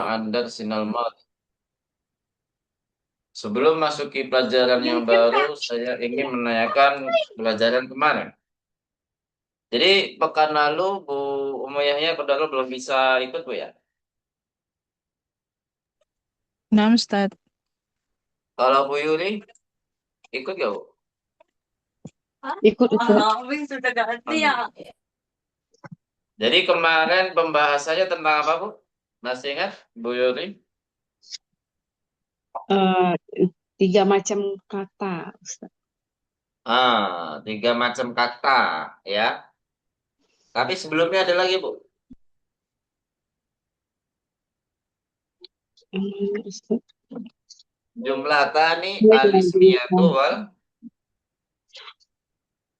Anda sinal maut. Sebelum masuki pelajaran yang baru, saya ingin menanyakan pelajaran kemarin. Jadi pekan lalu Bu Umayyahnya pekan lalu belum bisa ikut Bu ya? Nah, Ustaz. Kalau Bu Yuli ikut gak Bu? Ikut Ustaz. Sudah ganti ya. Jadi kemarin pembahasannya tentang apa Bu? Masih ingat Bu Yuli? Eh, 3 macam kata Ustaz. Tiga macam kata ya. Tapi sebelumnya ada lagi Bu. Ustaz. Jumlah tani Ya, al-ismiyatu wal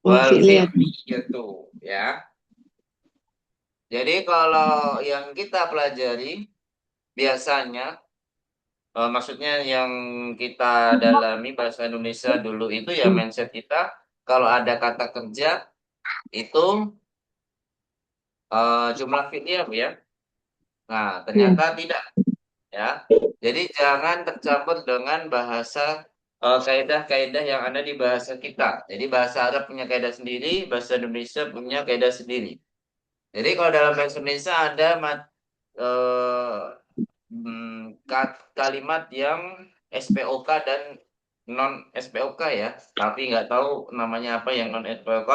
fi'liyat. fi'liyatu ya. Jadi kalau yang kita pelajari biasanya, maksudnya yang kita dalami bahasa Indonesia dulu itu ya mindset kita kalau ada kata kerja itu jumlah fi'liyah Bu ya. Nah Ya. ternyata tidak ya. Jadi jangan tercampur dengan bahasa kaidah-kaidah yang ada di bahasa kita. Jadi bahasa Arab punya kaidah sendiri, bahasa Indonesia punya kaidah sendiri. Jadi kalau dalam bahasa Indonesia ada eh, kalimat yang SPOK dan non SPOK ya, tapi nggak tahu namanya apa yang non SPOK.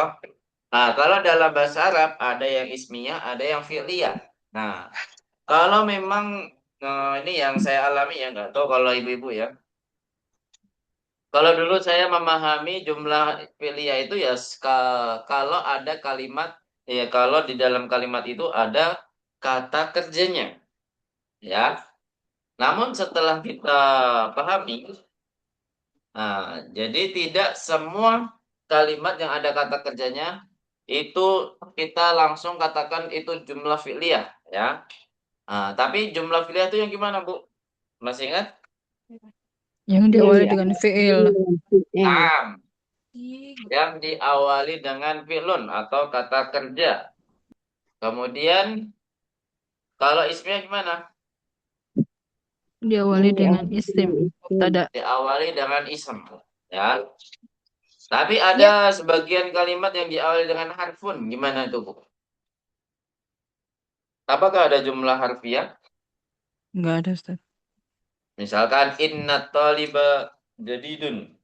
Nah, kalau dalam bahasa Arab ada yang ismiyah, ada yang fi'liyah. Nah, kalau memang ini yang saya alami ya, nggak tahu kalau ibu-ibu ya. Kalau dulu saya memahami jumlah fi'liyah itu ya kalau ada kalimat ya kalau di dalam kalimat itu ada kata kerjanya ya. Namun setelah kita pahami, jadi tidak semua kalimat yang ada kata kerjanya itu kita langsung katakan itu jumlah fi'liyah ya. Tapi jumlah fi'liyah itu yang gimana Bu? Masih ingat? Yang Yang diawali dengan fi'il. diambil fi'il. Naam, yang diawali dengan fi'lun atau kata kerja. Kemudian kalau ismnya gimana? Diawali Yang dengan diambil isim. itu. Mubtada. Diawali dengan ism ya. Tapi ada Ya. sebagian kalimat yang diawali dengan harfun. Gimana itu Bu? Apakah ada jumlah harfiah? Enggak ada, Ustaz. Misalkan inna taliba jadidun.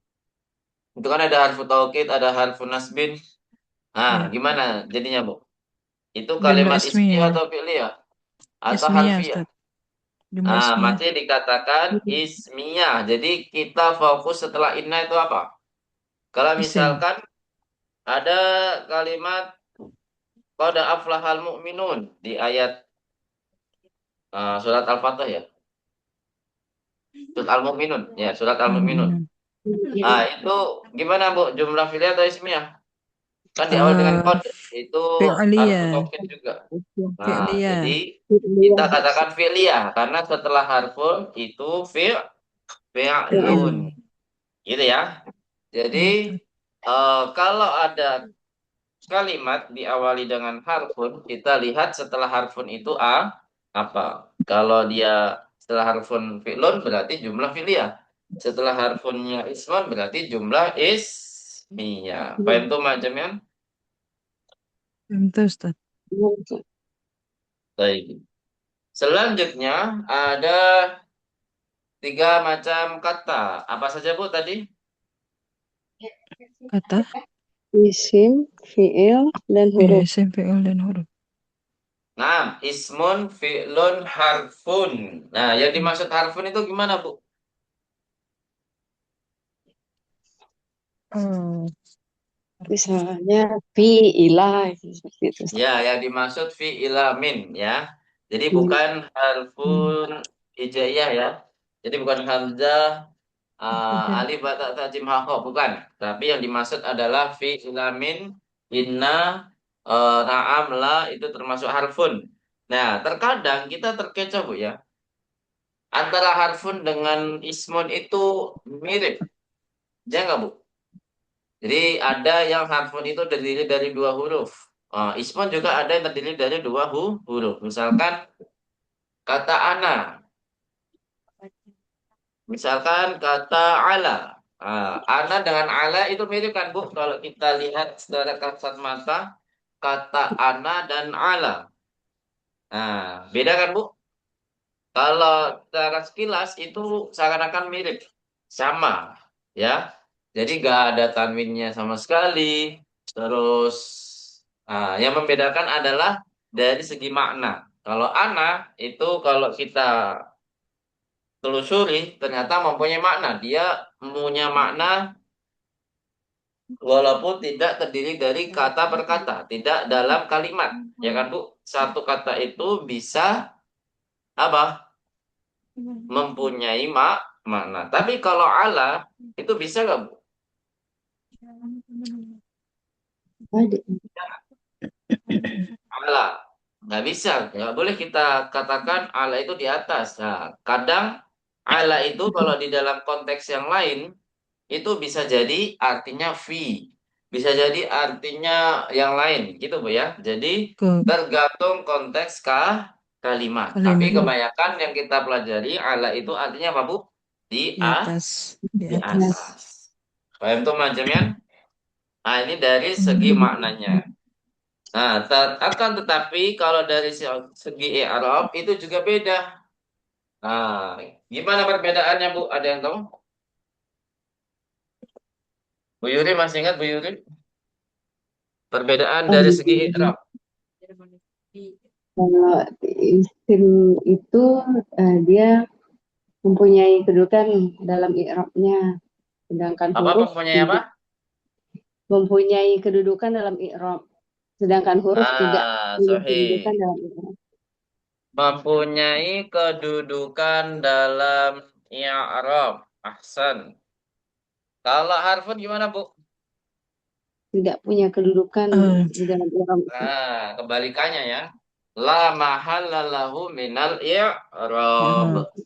Itu kan ada harfu taukid, ada harfu nasbin. Ya. Gimana jadinya, Bu? Itu Jumlah kalimat ismiyah ismiyah. atau fi'liyah? Atau Ismiyah, harfiah? Ustaz. Jumlah ismiyah. Masih dikatakan ismiyah. Jadi kita fokus setelah inna itu apa? Kalau Isim. misalkan ada kalimat qad aflahal mu'minun di ayat surat Al-Fatah ya. Surat Al-Mu'minun. Ya, surat Al-Mu'minun. Al-Mu'minun. Itu gimana, Bu? Jumlah fi'liyah atau ismiyah? Kan di awal dengan Eh, kod itu harfu fi'liyah. taukid juga. Jadi Fi'liyah. kita katakan fi'liyah karena setelah harfun itu fi'lun. Gitu ya. Jadi Ya, Ustaz. kalau ada kalimat diawali dengan harfun, kita lihat setelah harfun itu apa? Kalau dia setelah harfun fi'lun berarti jumlah fi'liyah. Setelah harfunnya ismun berarti jumlah ismiyah. Paham tuh macamnya? Itu, Ustaz. Baik. Selanjutnya ada tiga macam kata. Apa saja Bu tadi? Kata. Isim, fi'il, dan Ya, huruf. isim, fi'il, dan huruf. Nah, ismun, fi'lun, harfun. Nah, yang Hmm. dimaksud harfun itu gimana Bu? Oh, Misalnya fi'ilah seperti itu. Ya, yang dimaksud fi'ilamin ya. Jadi Hmm. bukan hmm. harfun hijaiyah ya. Jadi bukan hamzah, Tidak. alif, ba, ta, jim, ha, kha, bukan. Tapi yang dimaksud adalah fi'ilamin, inna, na'am, la, itu termasuk harfun. Nah, terkadang kita terkecoh Bu ya. Antara harfun dengan ismun itu mirip. Ya nggak Bu? Jadi ada yang harfun itu terdiri dari dua huruf. Ismun juga ada yang terdiri dari dua huruf. Misalkan kata ana. Misalkan kata ala. Ana dengan ala itu mirip kan Bu? Kalau kita lihat secara kasat mata, kata ana dan ala. Nah, beda kan Bu? Kalau secara sekilas itu seakan-akan mirip, sama, ya. Jadi nggak ada tanwinnya sama sekali. Terus, yang membedakan adalah dari segi makna. Kalau ana itu kalau kita telusuri ternyata mempunyai makna. Dia punya makna walaupun tidak terdiri dari kata per kata, tidak dalam kalimat, ya kan Bu? Satu kata itu bisa apa? Mempunyai makna. Tapi kalau ala itu bisa nggak Bu? Ada. Ala nggak bisa, nggak boleh kita katakan ala itu di atas. Nah, kadang ala itu kalau di dalam konteks yang lain itu bisa jadi artinya fi, bisa jadi artinya yang lain, gitu Bu ya. Jadi Ke tergantung konteks kalimat. Tapi kalimatnya kebanyakan yang kita pelajari ala itu artinya apa Bu? Di di atas, di di atas. Yes. atas. Paham tuh macamnya? Nah, ini dari segi Hmm. maknanya. Nah, akan tetapi kalau dari segi i'rab itu juga beda. Nah, gimana perbedaannya Bu? Ada yang tahu? Bu Yuri masih ingat Bu Yuri? Perbedaan dari segi Em, i'rab. Kalau isim itu dia mempunyai kedudukan dalam i'rabnya, sedangkan Apa huruf mempunyai apa? tidak mempunyai kedudukan dalam i'rab, sedangkan huruf tidak punya kedudukan Sahih. dalam i'rab. Mempunyai kedudukan dalam i'rab. Ahsan. Kalau harfun gimana, Bu? Tidak punya kedudukan Eh, di dalam i'rab. Nah, kebalikannya ya. La mahalla lahu minal i'rab. ya.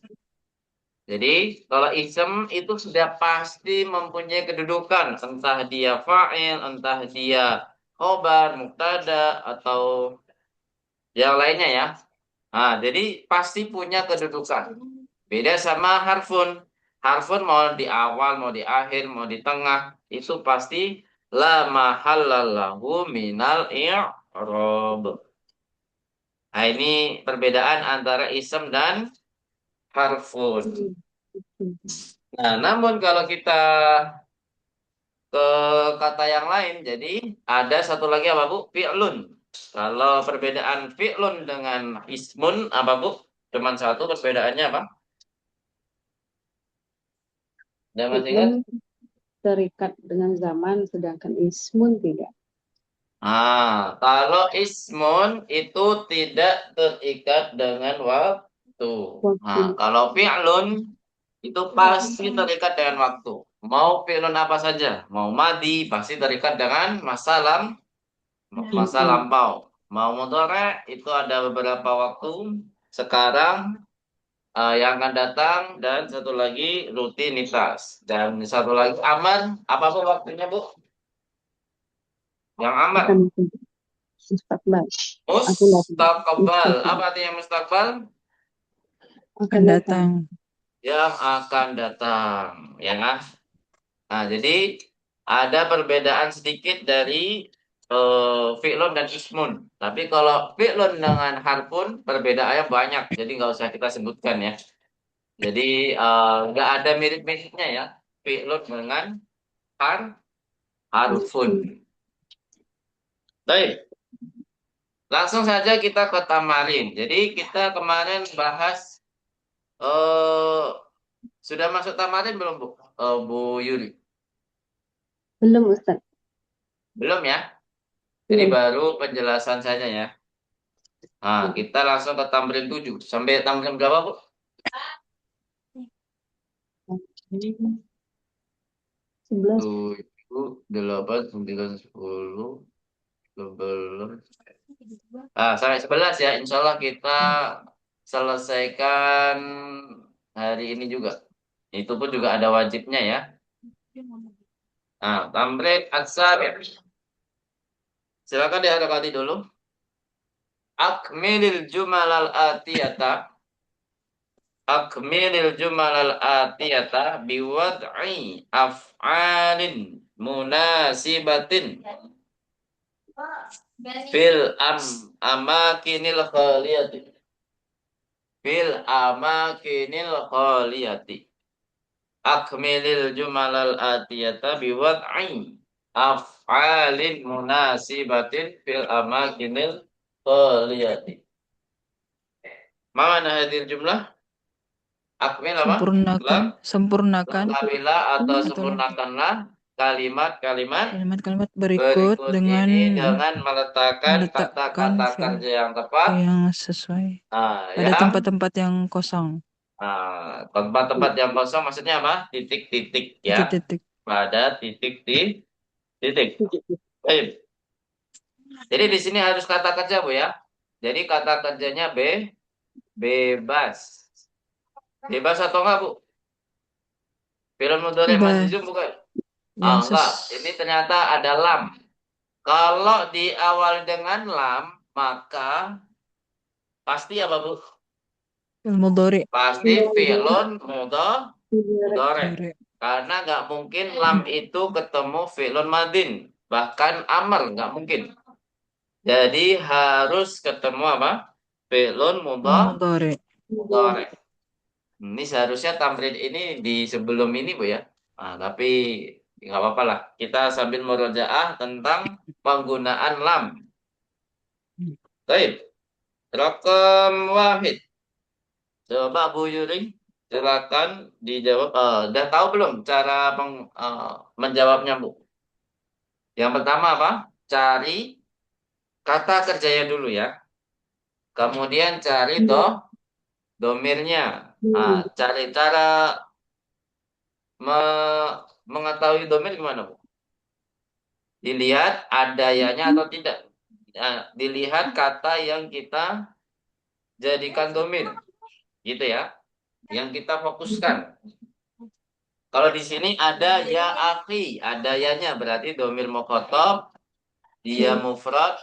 Jadi, kalau isem itu sudah pasti mempunyai kedudukan. Entah dia fa'il, entah dia khobar, mubtada, atau yang lainnya ya. Nah, jadi pasti punya kedudukan. Beda sama harfun. Harfun mau di awal, mau di akhir, mau di tengah, itu pasti la mahallalahu minal i'rab. Nah, ini perbedaan antara isem dan harfun. Nah, namun kalau kita ke kata yang lain, jadi ada satu lagi apa Bu? Fi'lun. Kalau perbedaan fi'lun dengan ismun apa Bu? Cuman satu perbedaannya apa? Ada masih ingat? Fi'lun terikat dengan zaman, sedangkan ismun tidak. Kalau ismun itu tidak terikat dengan waktu. Waktu Kalau fi'lun itu pasti terikat dengan waktu. Mau fi'lun apa saja, mau madi pasti terikat dengan masa lampau. Mau mudhari itu ada beberapa waktu. Sekarang, yang akan datang, dan satu lagi rutinitas. Dan satu lagi amar, apa pun waktunya Bu? Yang amar. akan mustaqbal, akan datang, Mustaqbal. Apa mustaqbal, artinya mustaqbal? akan Akan datang. datang. Yang akan datang. Ya. Nah, jadi ada perbedaan sedikit dari fi'lun dan ismun. Tapi kalau fi'lun dengan harfun perbedaannya banyak. Jadi nggak usah kita sebutkan ya. Jadi nggak ada mirip-miripnya ya. Fi'lun dengan har harfun. Baik, langsung saja kita ke tamarin. Jadi kita kemarin bahas eh sudah masuk tamarin belum Bu? Bu Yuri? Belum Ustaz, Belum ya? Jadi belum. baru penjelasan saja ya. Nah, kita langsung ke tamrin 7. Sampai tamrin berapa, Bu? 11. 7, 8, 9, 10, 11. Sampai 11 ya. Insya Allah kita selesaikan hari ini juga. Itu pun juga ada wajibnya ya. Nah, tamrin aksar. Silakan dihadapkan dulu. Akmilil jumalal atiyata. akmilil jumalal atiyata biwad'i af'alin munasibatin fil amakinil khaliyati. Fil amakinil khaliyati. Akmilil jumalal atiyata biwad'i af'alin munasibatin fil amakinil khaliyati. Mana hadir jumlah? Akmil apa? Sempurnakan Lengkapilah atau atau sempurnakanlah kalimat-kalimat kalimat-kalimat berikut berikut dengan ini dengan meletakkan meletakkan kata-kata fi'il kerja yang tepat. yang sesuai pada Ya. tempat-tempat yang kosong. Tempat-tempat yang kosong maksudnya apa? Titik-titik ya. Titik-titik. Pada titik-titik. Baik. Jadi di sini harus kata kerja, Bu ya. Jadi kata kerjanya bebas. Bebas atau enggak, Bu? Film mudhari Bebas. majzum bukan? Yang Enggak. Ini ternyata ada lam. Kalau diawali dengan lam, maka pasti apa, Bu? mudhari. Pasti fi'lun mudhari. Mudhari. Karena nggak mungkin lam itu ketemu fi'lun madin. Bahkan amr nggak mungkin. Jadi harus ketemu apa? Fi'lun Mudhari. mudhari. Ini seharusnya tamrin ini di sebelum ini, Bu ya. Tapi nggak apa-apa lah. Kita sambil murojaah tentang penggunaan lam. Baik. Raqam wahid. Coba Bu Yuri, silakan dijawab. Udah tahu belum cara menjawabnya, Bu? Yang pertama apa? Cari kata kerjanya dulu ya. Kemudian cari domirnya. Cari cara mengetahui domir gimana, Bu? Dilihat adayanya atau tidak. Dilihat kata yang kita jadikan domir. Gitu ya. Yang kita fokuskan. Kalau di sini ada ya akhi, ada yanya berarti domir mukhatab, dia mufrad,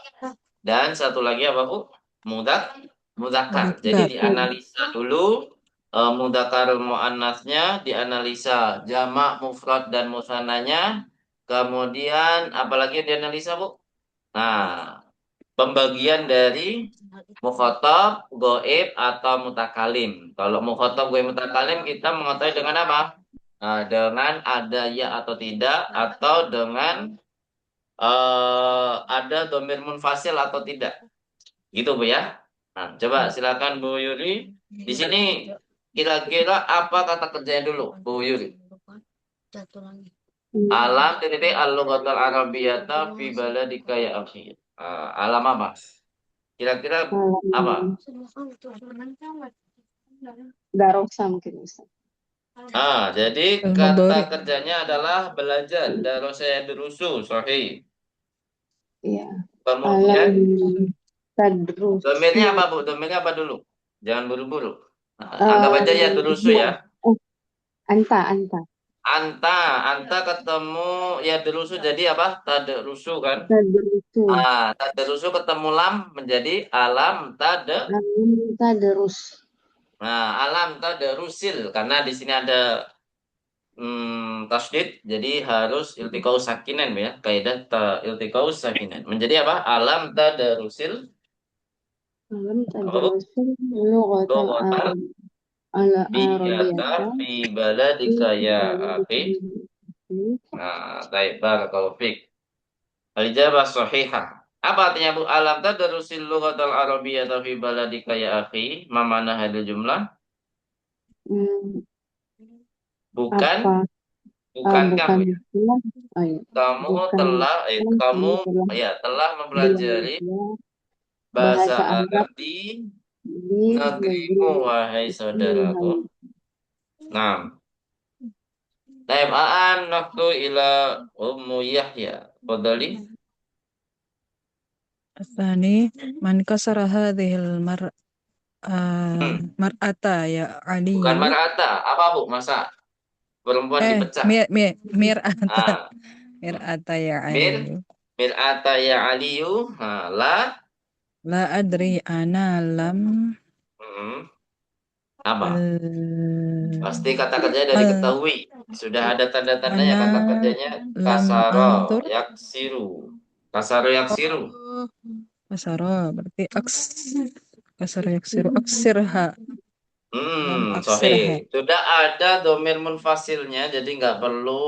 dan satu lagi apa, Bu? Mudzakkar. Jadi dianalisa dulu mudzakarul muannasnya, dianalisa jamak, mufrad dan musannanya, kemudian apalagi yang dianalisa, Bu? Nah, pembagian dari mukhatab, goib atau mutakalim. Kalau mukhatab, goib, mutakalim kita mengetahui dengan apa? Dengan ada ya atau tidak, atau dengan ada domir munfasil atau tidak. Gitu, Bu ya. Nah, coba silakan Bu Yuri. Di sini kira-kira apa kata kerjanya dulu, Bu Yuri? Alam titik al-lughatul arabiyyata fi baladika ya akhi. Alam apa? Kira-kira apa? Darosa mungkin Ustaz. Jadi kata kerjanya adalah belajar. Darasa durusu, sahih. Iya. Kemudian Tadrus. domirnya apa, Bu? Domirnya apa dulu? Jangan buru-buru. Anggap aja ya durusu ya. Anta. Anta ketemu ya durusu jadi apa? Tadrusu kan? Tadrusu. Tadrusu ketemu lam menjadi alam Tadrus. Nah, alam tadrusil karena di sini ada tasdid, jadi harus iltiqaus sakinen ya, kaidah iltiqaus sakinen. Menjadi apa? Alam tadrusil Lughatan biyata fi baladika ya akhi. Baik, barakallahu fik. Al-ijabah sahihah. Apa artinya, Bu? Alam tadrusil lughatal arabiyyata fi baladika ya akhi? Ma mana hadil jumlah? Bukan. Bukankah, Bu? Kamu telah mempelajari bahasa Arab di negerimu, wahai saudaraku. Nah, Taib'an waktu ila Ummu Yahya. Fadali. Asani man kasara hadhil mar'ata ya Ali. Bukan mar'ata. Apa, Bu? Masa perempuan dipecah? Mir'ata. Mir'ata ya Ali. Mir'ata ya Aliyu. La adri ana lam Apa? Pasti kata al kerjanya dari al ketahui. Sudah ada tanda-tandanya ana kata kerjanya lam kasaro antur. yaksiru. Kasaro yaksiru. Oh, kasara berarti kasara yaksiru aksirha, lam aksirha. Sudah ada domir munfasilnya, jadi nggak perlu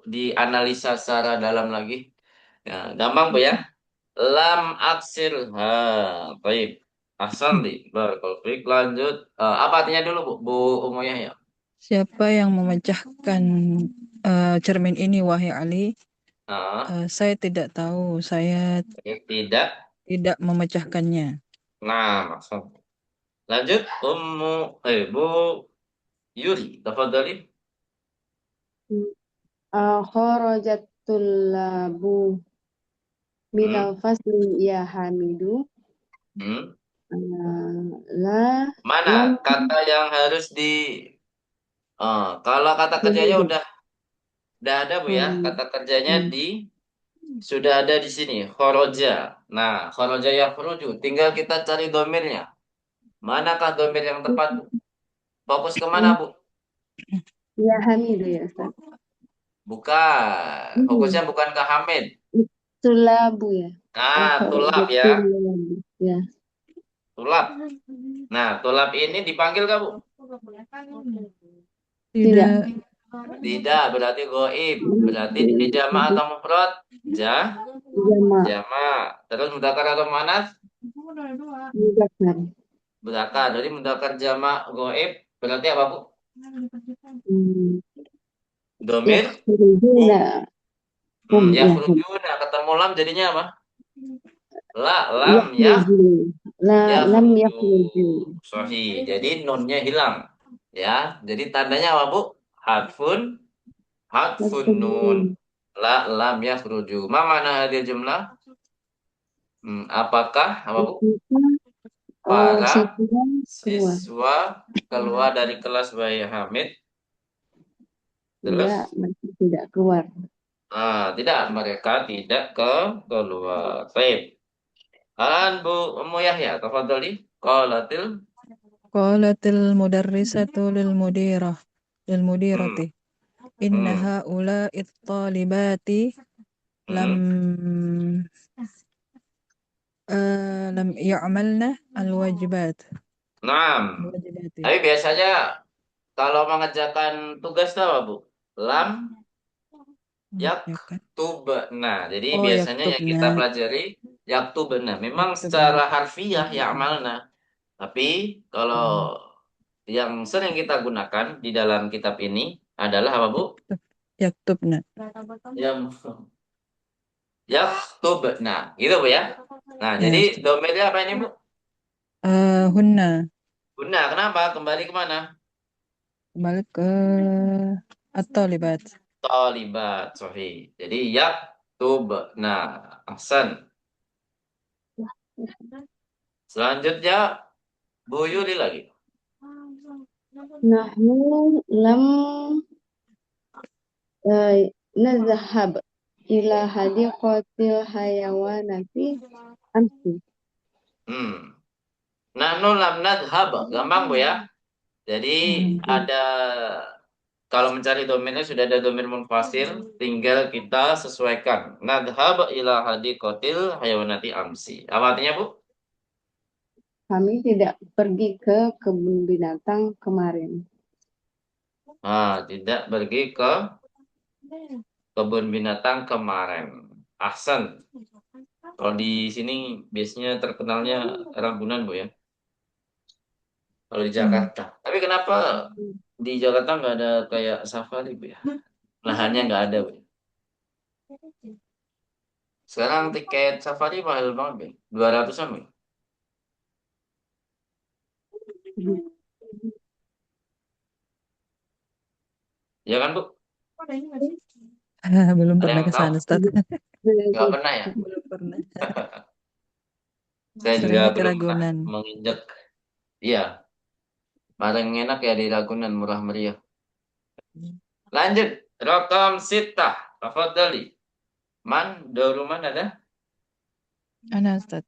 dianalisa secara dalam lagi. Nah, gampang Bu ya. Lam aksirha. Baik. Ahsanti. Barakallahu. Lanjut. Apa artinya dulu Bu? Bu Umayyah ya. Siapa yang memecahkan cermin ini, wahai Ali? Nah, Saya tidak tahu, saya tidak. tidak memecahkannya. Nah, maksud. Lanjut. Bu Yuri. Tafadhali. Kharajatul tullabu minal Hmm. fasli ya Hamidu. Hmm. La Mana lam kata yang harus di kalau kata kerjanya Hamidu. udah ada Bu ya. Hmm. Kata kerjanya Hmm. sudah ada di sini. Khoroja. Nah, khoroja yakhruju. Tinggal kita cari domirnya. Manakah domir yang tepat Bu? Fokus kemana Bu? Ya Hamidu ya Ustaz. Bukan. Fokusnya Hmm. bukan ke Hamid. Tullabu ya. Tulap ya. Tullabu. Ya. Tulap. Nah, tulap ini dipanggil gak Bu? Tidak. Tidak. Tidak, berarti goib. Berarti ini jama atau mufrad? Jama. Jama. Terus mudzakkar atau muannats? Muzakkar. Mudzakkar. Jadi mudzakkar jama goib berarti apa Bu? Hmm. Domir Yakhrujuna. Ya. yakhrujuna ketemu lam jadinya apa? Lam Yakhruju. Lam yakhruju. yakhruju. Sahih. Jadi nunnya hilang. Ya, jadi tandanya apa Bu? Hadfun hadfun nun. Yakhruju. Lam yakhruju. Ma mana hadir jumlah? Apakah apa Bu? Para Siswa keluar. siswa keluar dari kelas Bayi Hamid. Tidak, Terus? mereka tidak keluar. Tidak, mereka tidak keluar. Baik. Halan Bu Ummu Yahya, tafadhali. Qalatil. Qalatil mudarrisatu lil Hmm. mudirati. Inna Hmm. haula'i talibati lam Hmm. lam ya'malna al-wajibat. Naam. Al-wajibati. Tapi biasanya kalau mengerjakan tugas itu apa, Bu? Lam Ya kan? yaktubna. Jadi Oh, biasanya yang kita yaktubna. pelajari yaktubna. Memang Yaktubna. secara harfiah ya'malna. Tapi kalau Hmm. yang sering kita gunakan di dalam kitab ini adalah apa, Bu? Yaktubna. Yang yaktubna. Gitu, Bu ya. Nah, Ya, jadi Ustaz. domainnya apa ini, Bu? Hunna. Guna. Kenapa? Kembali kemana? Kembali ke at-talibat. Tolibat. Sahih. Jadi yaktubna. Ahsan. Selanjutnya Bu Yuli lagi. Nahnu lam nazhab ila hadiqatil hayawanati amsi. Hmm. Nahnu lam nadhhab. Gampang, Bu ya. Jadi ada kalau mencari domainnya sudah ada domain munfasil, tinggal kita sesuaikan. Nadhhab ila hadiqatil hayawanati amsi. Apa artinya, Bu? Kami tidak pergi ke kebun binatang kemarin. Tidak pergi ke kebun binatang kemarin. Ahsan. Kalau di sini biasanya terkenalnya Ragunan, Bu ya. Kalau di Jakarta. Tapi kenapa di Jakarta nggak ada kayak safari, Bu ya? Lahannya nggak ada, Bu. Sekarang tiket safari mahal banget, Bu. 200-an, Bu. Ya kan, Bu? Belum Ada pernah yang ke tahu? sana, Ustaz. Nggak pernah ya? Belum pernah. Saya juga Seringnya ke belum pernah Ragunan. menginjak. Iya, paling enak ya di Ragunan, murah meriah. Lanjut, Rakam Sitah. Tafadhali. Doruman ada? Ana, Ustaz.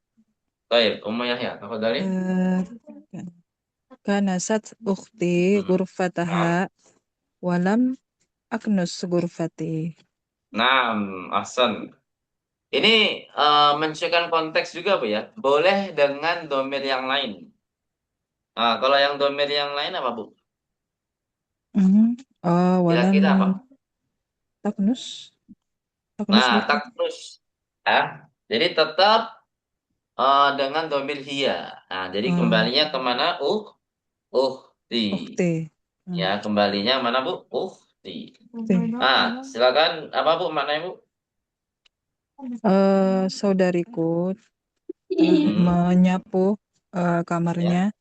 Baik, Ummu Yahya. Tafadhali. Eh, kanasat ukhti Hmm. ghurfataha walam aknus ghurfati. Nah, ahsan. Ini menunjukkan konteks juga, Bu ya. Boleh dengan domir yang lain. Nah, kalau yang domir yang lain apa, Bu? Walam Kira-kira apa? taknus. Taknus Nah, berarti. takrus. Ya. Jadi tetap dengan domir hiya. Nah, jadi kembalinya kemana? Uhti. Ukhti. Ya, kembalinya mana, Bu? Uhti. Ukhti. Nah, silakan. Apa, Bu, maknanya, Bu? Saudariku telah Hmm, menyapu ya. kamarnya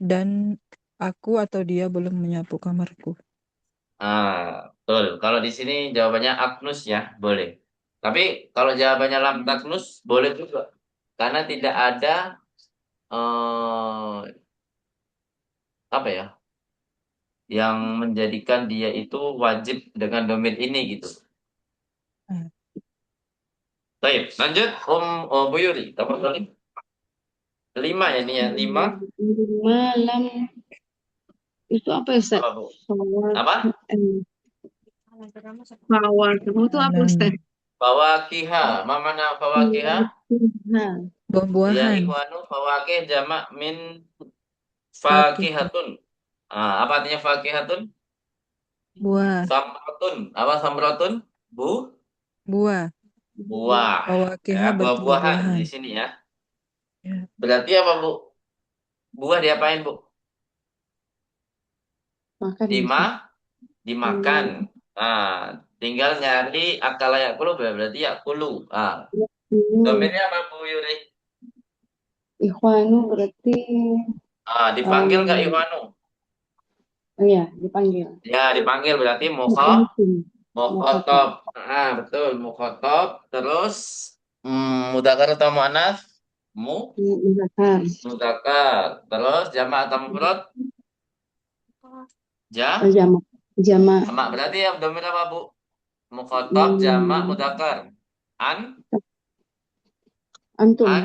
dan aku atau dia belum menyapu kamarku. Betul. Kalau di sini jawabannya Agnus ya, boleh. Tapi kalau jawabannya lam taknus, boleh juga. Karena tidak ada apa ya, yang menjadikan dia itu wajib dengan domir ini gitu. Ah, Baik, lanjut Bu Yuri. Tafadhali. Lima ya ini ya, lima. Malam itu apa ya, Ustaz? Apa, Bu? Fawak, Apa? fawak. Kamu tuh apa, Ustaz? Fawakiha. Ma mana fawakiha? Nah, Ya buah-buahan, ikhwanu fawakih jamak min fakih, fakihatun. Apa artinya fakihatun? buah, Samrotun. Apa samrotun? Bu? buah. Buah. Ya, Fawakiha berarti buah-buahan buah-buahan. di sini ya. Ya. Berarti apa, Bu? Buah diapain, Bu? makan ya, Dima, Ustaz. dimakan. Nah, tinggal nyari akal yakulu berarti yakulu. Ini Domainnya apa, Bu Yuri? Ikhwanu berarti Dipanggil nggak um, Iwanu? ya dipanggil. Ya, dipanggil berarti Mu'minun, mukhotob. mukhatab, Betul, mukhotob. Terus mudzakkar atau muannats? Mu, muzakkar, mudzakkar. Terus jamak atau mufrad? Ja, jamak, jamak, jamak berarti ya domain apa, Bu? Mukhotob, jamak, hmm, mudzakkar. An, antum, an,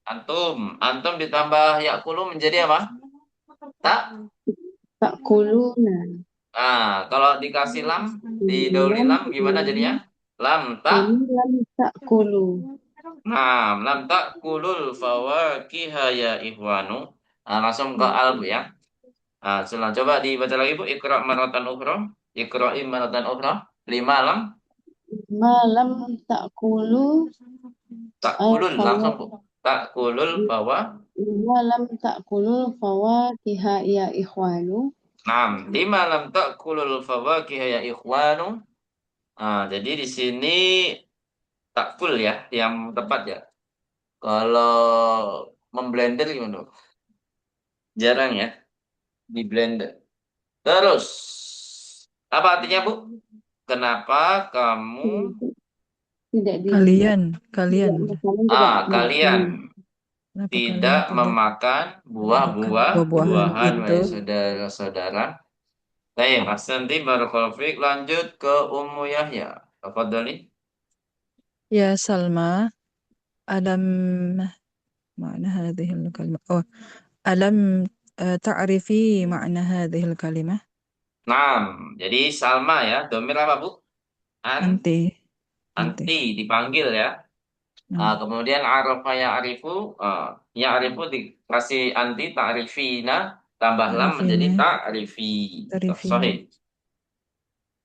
antum. Antum ditambah yakulu menjadi apa? Tak. takuluna, Kalau dikasih lam, didahului lam lam gimana jadinya? Lam tak. kami lam takulu. Lam tak kulul fawakiha ya ikhwanu. Langsung ke al, Bu ya. Coba dibaca lagi, Bu. Iqra maratan ukhra. Iqra'i maratan ukhra. Lima lam Malam takulu tak al kulul langsung, Bu. Tak kulul fawa. malam takulu fawakiha ya ikhwanu. Lima lam tak kulul fawakiha ya ikhwanu. Jadi di sini takul ya, yang tepat ya. Kalau memblender gimana, Bu? Jarang ya di blender. Terus apa artinya, Bu? Kenapa kamu Tidak di Kalian. tidak masalah tidak makan. kalian Kenapa kalian tidak tidak memakan makan buah-buahan buah-buahan itu? wahai saudara-saudara? Baik, Mas nanti barakallahu fiik, lanjut ke Ummu Yahya. Tafadhali. Ya Salma, alam makna hadhil kalimah. Alam ta'rifi makna hadhil kalimah? Jadi Salma ya, domir apa, Bu? Anti, anti. Anti dipanggil ya. Hmm. Kemudian arafa ya arifu, ya arifu dikasih anti ta'rifina, tambah lam menjadi Ta'rifina, ta'rifi. ta'rifina. Sahih.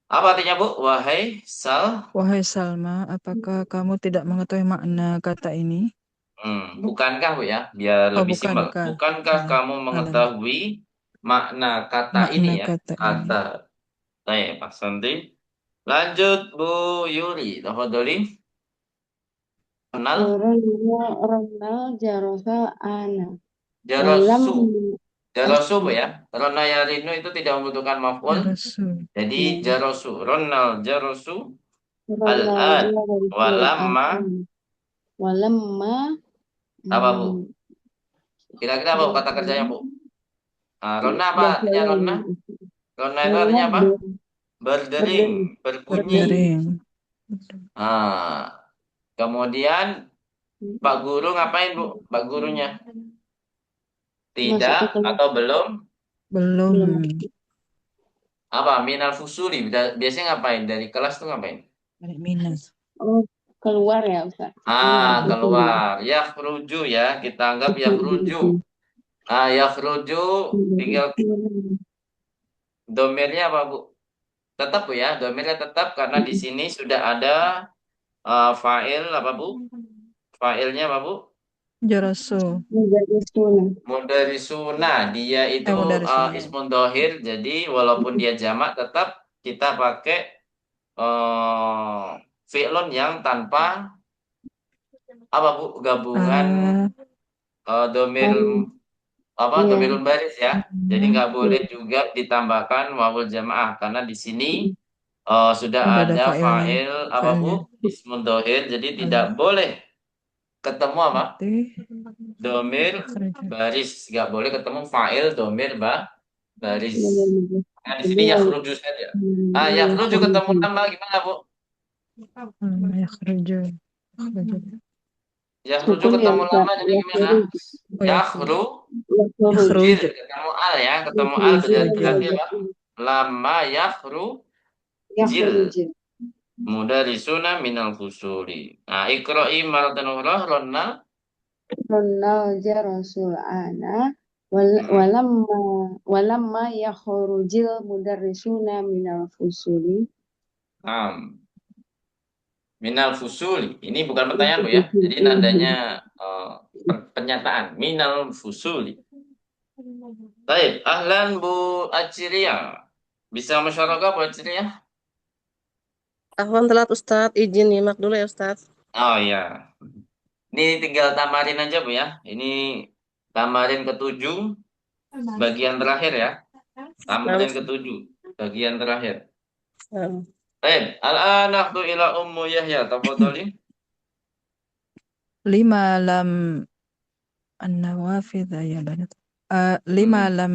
Apa artinya, Bu? Wahai Sal. Wahai Salma, apakah kamu tidak mengetahui makna kata ini? Bukankah, Bu ya? Biar Oh, lebih simpel. bukankah? Bukankah kamu Alam. mengetahui makna kata ini Makna ya? kata ini. Kata. Baik, Pak Santi. Lanjut, Bu Yuri. Tafadholi. Kenal Ronald Jarosa Ana. Walam Jarosu. Jarosu, Bu asli. ya. Rona Yarinu itu tidak membutuhkan Ya maf'ul. Rasul. Jadi Ya. Jarosu. Ronald Jarosu. Ronald Al-an. Jarosa Walamma. Ana. Walamma Apa, Bu? hmm, Kira-kira apa, Bu, kata kerjanya, Bu? Rona apa artinya Rona? Dahulu. Rona itu artinya Ronald apa? Berdering, berdiri. berbunyi. Berdiri. Berdering. Ah, Kemudian Pak Guru ngapain, Bu? Pak gurunya Masuk Tidak ke kelas. atau belum Belum. Belum. apa minal fusuli. Biasanya ngapain? Dari kelas tuh ngapain? Balik minus. Oh, keluar ya, Ustaz. Minal fusuli. Keluar. Yakhruju ya, kita anggap yakhruju. Yakhruju tinggal domirnya apa, Bu? Tetap Bu ya, domirnya tetap karena di sini sudah ada fa'il apa, Bu? Fa'ilnya apa, Bu? Jarasu. Mudarrisuna. Mudarisuna, dia itu Mudarisuna. ismun dohir, jadi walaupun dia jamak tetap kita pakai fi'lun yang tanpa apa, Bu? Gabungan Ah, domir Oh, apa iya. domirun baris ya. Jadi nggak boleh Iya. juga ditambahkan wawul jamaah karena di sini sudah udah ada ada failnya. fa'il apa, Bu? Failnya. Ismun dohir, jadi tidak Al- boleh ketemu apa? Berarti Domir kerja. baris, nggak boleh ketemu fa'il domir baris. Benar-benar. Nah, di sini Jadi yang yakhruju saja. yang Yakhruju ketemu kerja. nama gimana, Bu? Ya kerja. Kerja. Yakhruju Sukun ya, ketemu Ustaz. nama jadi Ya, gimana? suruh. Oh ya, ya Yakhrujil kerja. ketemu al ya, Ya, ketemu al berarti Kerja. apa? Lama yakhrujil yakhrujil. mudarisuna minal fusuli. Nah, ikra'i maratan ukhra ronna. Ronalja Rasul ana Hmm. walamma yakhrujil mudarrisuna minal fusuli. Nah, minal fusuli. Ini bukan pertanyaan, Bu ya. Jadi nadanya pernyataan minal fusuli. Baik, ahlan Bu Aciria. Bisa musyarakah Bu Aciria? Afwan telat Ustadz, izin nyimak dulu ya Ustadz. Oh ya. Ini tinggal tamarin aja Bu ya. Ini tamarin ketujuh bagian terakhir ya. Nah, Tamarin ketujuh bagian terakhir. nah, Baik, al-an nahdu ila Ummu Yahya. Tafadhali. 5 lam النوافذ يا بنات. 5 Hmm. لم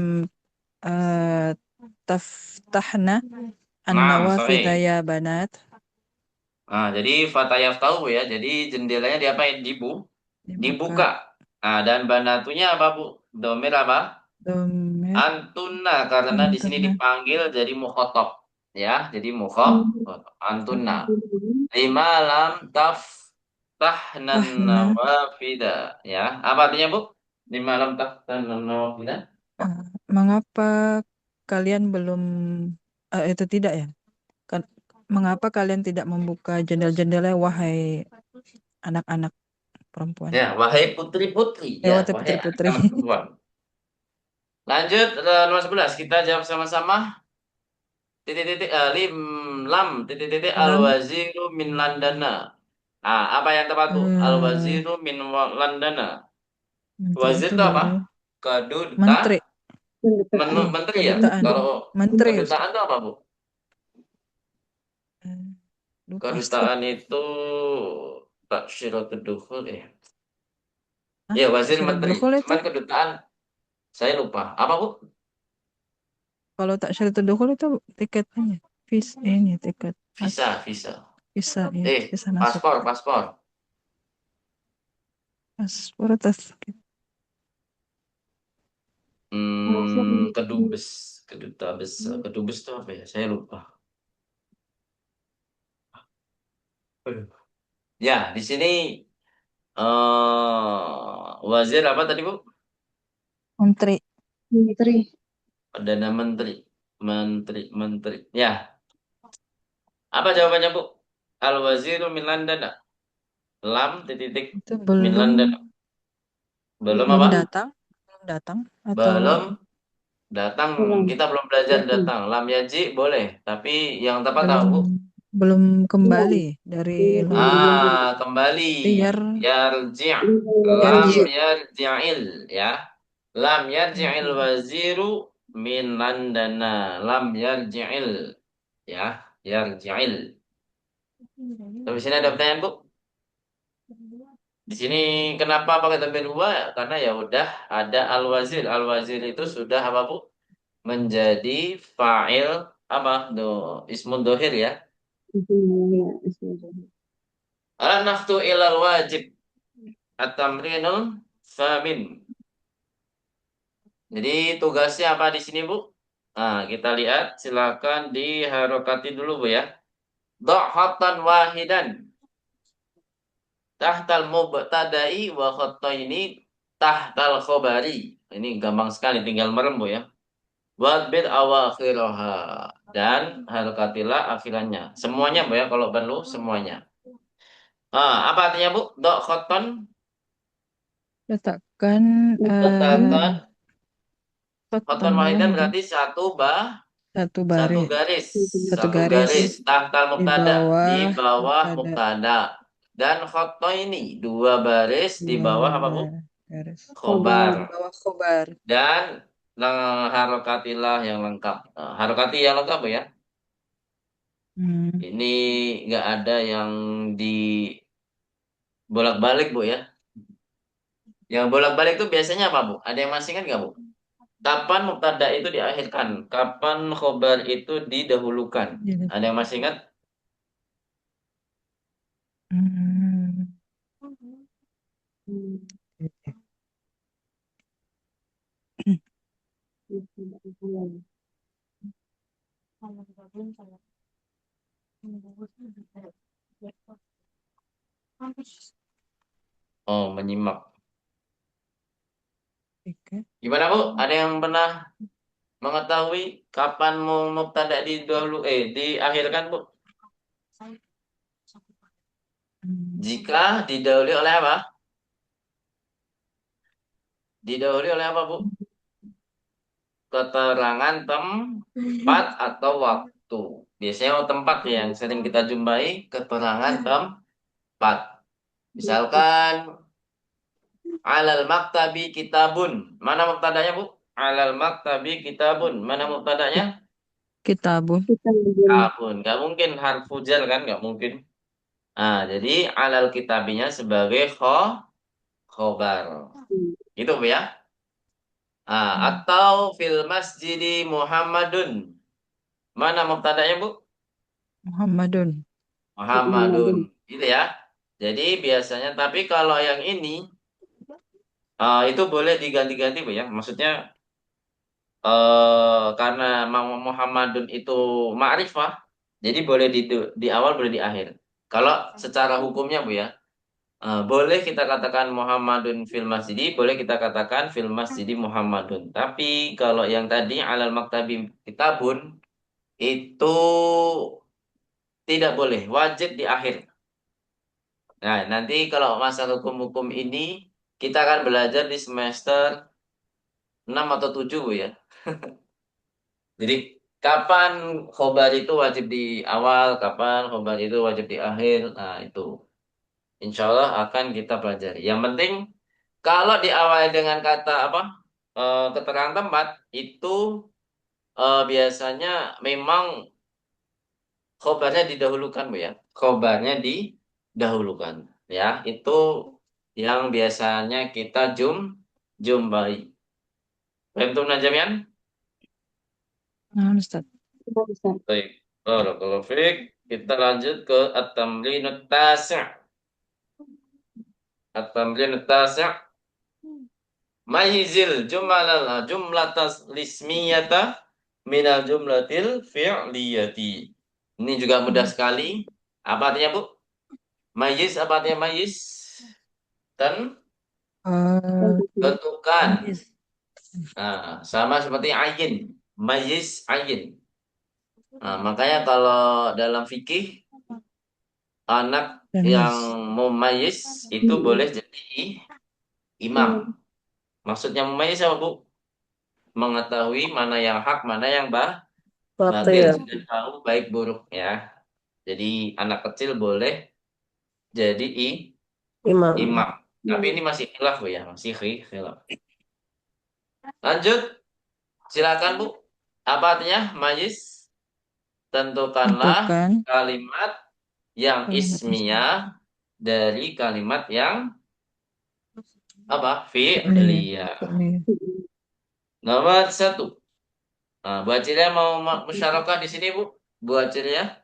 تفتحن Naam, النوافذ sahih. يا بنات. Nah, jadi fatayaf tahu ya. Jadi jendelanya diapain? Dibuka. Dibuka. Nah, dan banatunya apa, Bu? Domir apa? Domir Antunna karena di sini antuna dipanggil jadi mukhotob. Ya, jadi antunna. Lima lam tahnan tahna. nawafida. Ya, apa artinya, Bu? Lima lam tahnan nawafida. Mengapa kalian belum itu tidak ya? Kan, mengapa kalian tidak membuka jendela-jendela wahai anak-anak perempuan? Ya, wahai putri-putri. Ya, Wahai wahai putri-putri. anak-anak perempuan. Lanjut, nomor 11. Kita jawab sama-sama. Titik-titik, lam, titik-titik, Lam al-waziru min Landana. Apa yang tepat, Bu? eh, Al-waziru min Landana. menteri Wazir itu itu apa? dari Keduta, menteri. Oh, menteri ya. kedutaan. Kalau Menteri, Ustaz. kedutaan itu apa, Bu? Lupa, Ustaz. Kedutaan itu tak syiratul dukhul ya. Hah? Ya, wazir Syarat menteri. dukhul itu? Cuman kedutaan saya lupa. Apa, Bu? Kalau tak syarat dukhul itu tiketnya. Ini tiket Visa. visa ya, visa masuk. Paspor. Paspor atas Kedubes, keduta besar. Kedubes itu apa ya? Saya lupa. Aduh. Ya, di sini wazir apa tadi, Bu? menteri. Menteri. Perdana Menteri. Menteri. Ya, apa jawabannya, Bu? Al-Waziru min Landana. Lam titik Itu min belum Landana. Belum belum apa? datang, belum datang atau Belum datang. Pulang. Kita belum belajar Datang. datang. Lam yaji boleh, tapi yang tepat tahu, belum Bu. belum Pulang. kembali dari luar. Kembali. Biar Yarji'. Lam yarji. yarji'il. Ya. Lam yarji'il waziru min Landana. Lam yarji'il. Ya. Yarji'il. Tapi sini ada pertanyaan, Bu. Di sini kenapa pakai tabir dua? Karena ya udah ada al-wazir. Al-wazir itu sudah apa, Bu? Menjadi fa'il apa? Ismun dohir ya. Al-naftu ilal wajib. At-tamrinul famin. Jadi tugasnya apa di sini, Bu? Nah, kita lihat. Silakan diharokati dulu, Bu ya. Dhahatan wahidan tahtal mubtada'i wa khattaini tahtal khobari. Ini gampang sekali, tinggal merem, Bu ya. Wadbir awakhiraha. Dan harokatilah akhirannya. Semuanya, Bu ya, kalau perlu semuanya. Apa artinya, Bu? Dhahatan Letakkan letakkan khatan koton wahidan wahidah berarti satu satu baris, garis, satu satu garis garis tahtal di mubtada di bawah bawah mubtada, mubtada dan khoto ini dua baris di dua bawah apa, Bu? baris Khobar Kobar. di bawah khobar. dan harokatilah yang lengkap. Harokati yang lengkap, Bu ya. Hmm. Ini nggak ada yang di bolak-balik, Bu ya. Yang bolak-balik itu biasanya apa, Bu? Ada yang masih ingat nggak, Bu? Kapan mubtada itu diakhirkan? Kapan khobar itu didahulukan? Jadi, Ada yang masih ingat? hmm. Hmm. Oh, menyimak. Oke. Gimana, Bu? Ada yang pernah mengetahui kapan mau mubtada diakhirkan, Bu? Hmm. Jika didahului oleh apa? Didahului oleh apa, Bu? Keterangan tempat atau waktu. Biasanya tempat yang sering kita jumpai keterangan tempat. Misalkan alal maktabi kitabun. Mana mubtadanya, Bu? Alal maktabi kitabun. Mana mubtadanya? Kitabun. Kita Kitabun. Gak mungkin harfu jar kan? Gak mungkin. Jadi alal kitabinya sebagai khobar. Gitu, Bu ya. Atau fil masjidi Muhammadun. Mana mubtadanya, Bu? Muhammadun. Muhammadun. Gitu ya. Jadi biasanya, tapi kalau yang ini itu boleh diganti-ganti, Bu ya. Maksudnya karena Muhammadun itu ma'rifah, jadi boleh di awal, boleh di akhir. Kalau secara hukumnya, Bu ya, boleh kita katakan Muhammadun fil masjidi, boleh kita katakan fil masjidi Muhammadun. Tapi kalau yang tadi alal maktabi kitabun itu tidak boleh, wajib di akhir. Nah, nanti kalau masalah hukum-hukum ini kita akan belajar di semester 6 atau 7, Bu ya. Jadi kapan khobar itu wajib di awal, kapan khobar itu wajib di akhir. Nah, itu insya Allah akan kita pelajari. Yang penting kalau diawali dengan kata apa? Keterangan tempat itu biasanya memang khobarnya didahulukan, Bu ya. Khobarnya didahulukan. Ya, itu yang biasanya kita jumpai. Paham tuh, Najamian? Nah, Ustaz. bisa. Baik. Barakallahu fiik. Kita lanjut ke at-tamrinut tasi'. At-tamrinut tasi'. Mayizil jumlatas lismiyata minal jumlatil fi'liyati. Ini juga mudah sekali. Apa artinya, Bu? Mayiz, apa artinya mayiz? Tentukan. Mayiz. Sama seperti ayin. Mayiz, ayin. Makanya kalau dalam fikih, anak yang mumayyiz itu boleh jadi imam. Maksudnya mumayyiz apa, Bu? Mengetahui mana yang hak, mana yang batil, Batil. dan tahu baik buruk ya. Jadi anak kecil boleh jadi Imam. imam. Tapi ini masih khilaf, Bu ya, masih khilaf. Lanjut, silakan, Bu. Apa artinya mayyiz? Tentukanlah Tentukan kalimat yang kalimat ismiyah dari kalimat yang apa? Fi'liyah. fi'liyah. Nomor 1. Bu Acilia mau musyarakah di sini, Bu? Bu Acilia